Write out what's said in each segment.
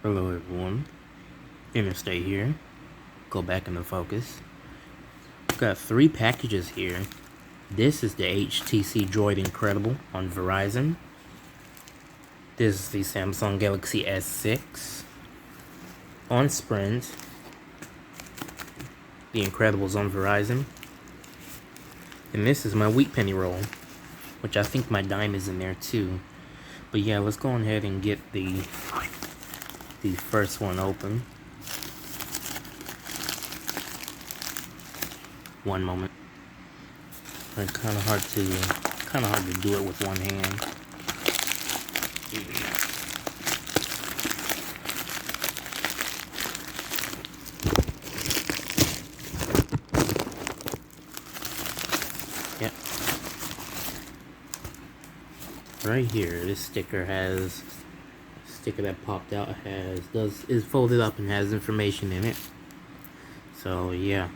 Hello everyone, Interstate here. Go back into focus. Got 3 packages here. This is the HTC Droid Incredible on Verizon. This is the Samsung Galaxy S6 on Sprint. The Incredible's on Verizon. And this is my wheat penny roll, which I think my dime is in there too. But yeah, let's go ahead and get the first one open. One moment. It's kind of hard to do it with one hand. Yep. Right here, this sticker that popped out is folded up and has information in it. So yeah,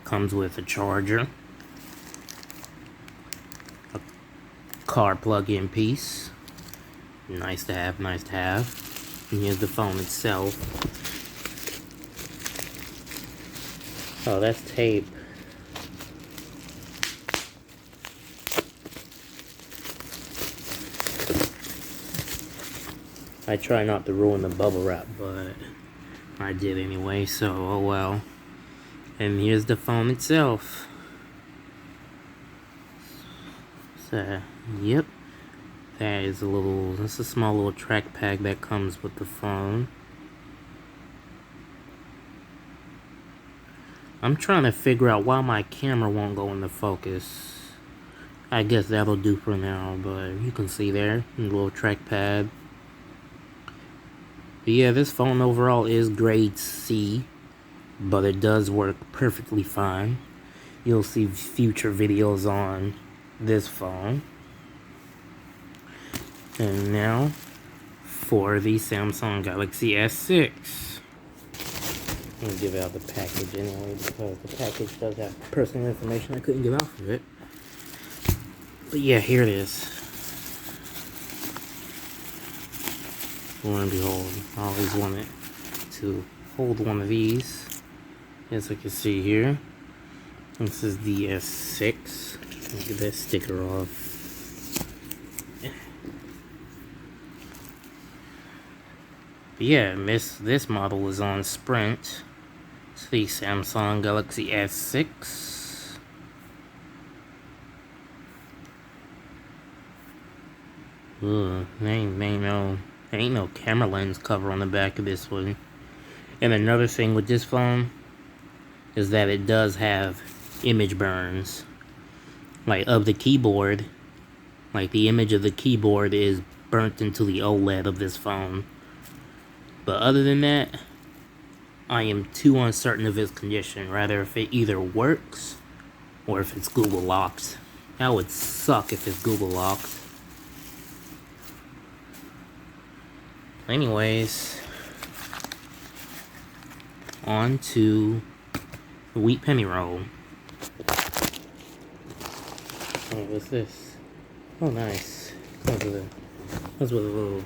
comes with a charger, a car plug-in piece. Nice to have, nice to have. And here's the phone itself. Oh, that's tape. I try not to ruin the bubble wrap, but I did anyway, so oh well. And here's the phone itself. So, yep. That's a small little track pack that comes with the phone. I'm trying to figure out why my camera won't go into focus. I guess that'll do for now, but you can see there, a little trackpad. But yeah, this phone overall is grade C, but it does work perfectly fine. You'll see future videos on this phone. And now for the Samsung Galaxy S6. I'm gonna give out the package anyway, because the package does have personal information I couldn't get off of it. But yeah, here it is. Lo and behold, I always wanted to hold one of these. As you can see here, this is the S6. Get that sticker off. But yeah, this model is on Sprint. It's the Samsung Galaxy S6. Ain't no camera lens cover on the back of this one. And another thing with this phone is that it does have image burns. Like of the keyboard, like the image of the keyboard is burnt into the OLED of this phone. But other than that, I am too uncertain of its condition. Rather if it either works or if it's Google locked. That would suck if it's Google locked. Anyways, on to the wheat penny roll. Oh, what's this? Oh, nice. Comes with a little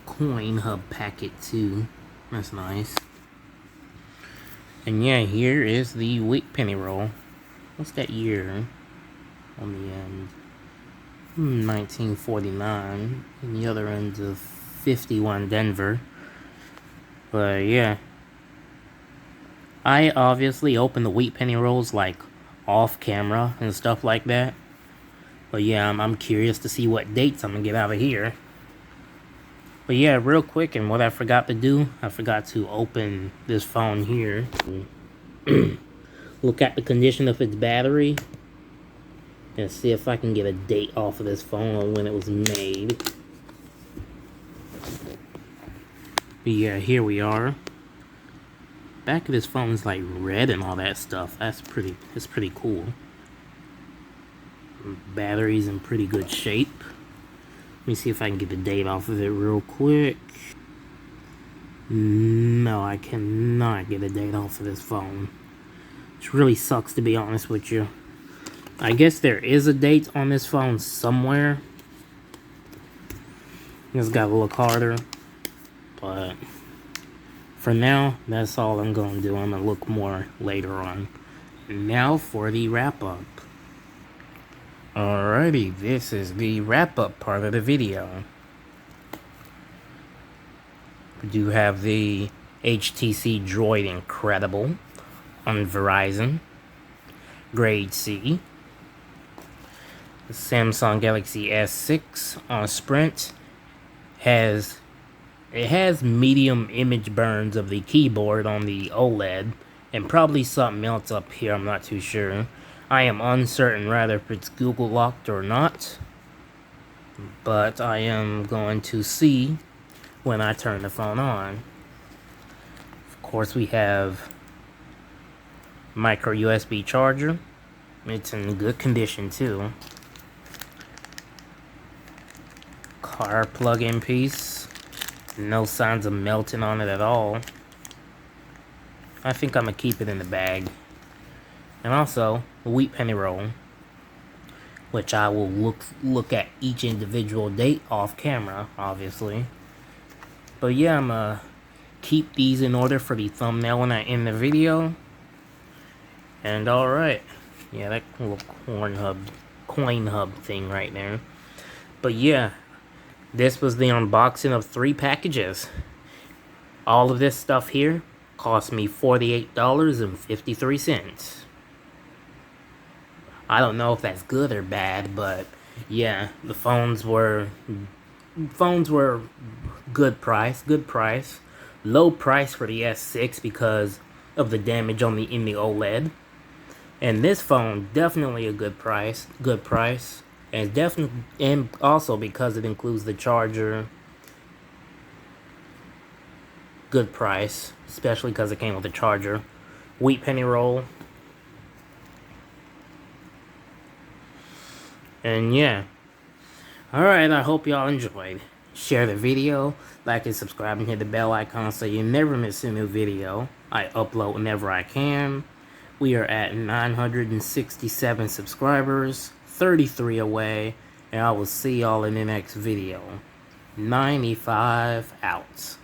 coin hub packet too. That's nice. And yeah, here is the wheat penny roll. What's that year on the end? 1949. And the other end of 51 Denver. But yeah, I obviously open the wheat penny rolls like off camera and stuff like that. But yeah, I'm curious to see what dates I'm gonna get out of here. But yeah, real quick, and what I forgot to do, I forgot to open this phone here. Look at the condition of its battery and see if I can get a date off of this phone on when it was made. But yeah, here we are. Back of this phone is like red and all that stuff. It's pretty cool. Battery's in pretty good shape. Let me see if I can get the date off of it real quick. No, I cannot get a date off of this phone. Which really sucks, to be honest with you. I guess there is a date on this phone somewhere. It's got to look harder. But for now, that's all I'm going to do. I'm going to look more later on. Now for the wrap-up. Alrighty, this is the wrap-up part of the video. We do have the HTC Droid Incredible on Verizon, grade C. The Samsung Galaxy S6 on Sprint has medium image burns of the keyboard on the OLED, and probably something else up here, I'm not too sure. I am uncertain rather if it's Google locked or not, but I am going to see when I turn the phone on. Of course, we have micro USB charger. It's in good condition too. Car plug-in piece. No signs of melting on it at all. I think I'm gonna keep it in the bag. And also a wheat penny roll, which I will look at each individual date off camera, obviously. But yeah, I'm gonna keep these in order for the thumbnail when I end the video. And alright, yeah, that little coin hub thing right there. But yeah, this was the unboxing of 3 packages. All of this stuff here cost me $48.53. I don't know if that's good or bad, but yeah, the phones were good price. Low price for the S6 because of the damage on in the OLED. And this phone definitely a good price. And also because it includes the charger. Good price, especially because it came with the charger. Wheat penny roll. And yeah. Alright, I hope y'all enjoyed. Share the video, like and subscribe, and hit the bell icon so you never miss a new video. I upload whenever I can. We are at 967 subscribers, 33 away, and I will see y'all in the next video. 95 out.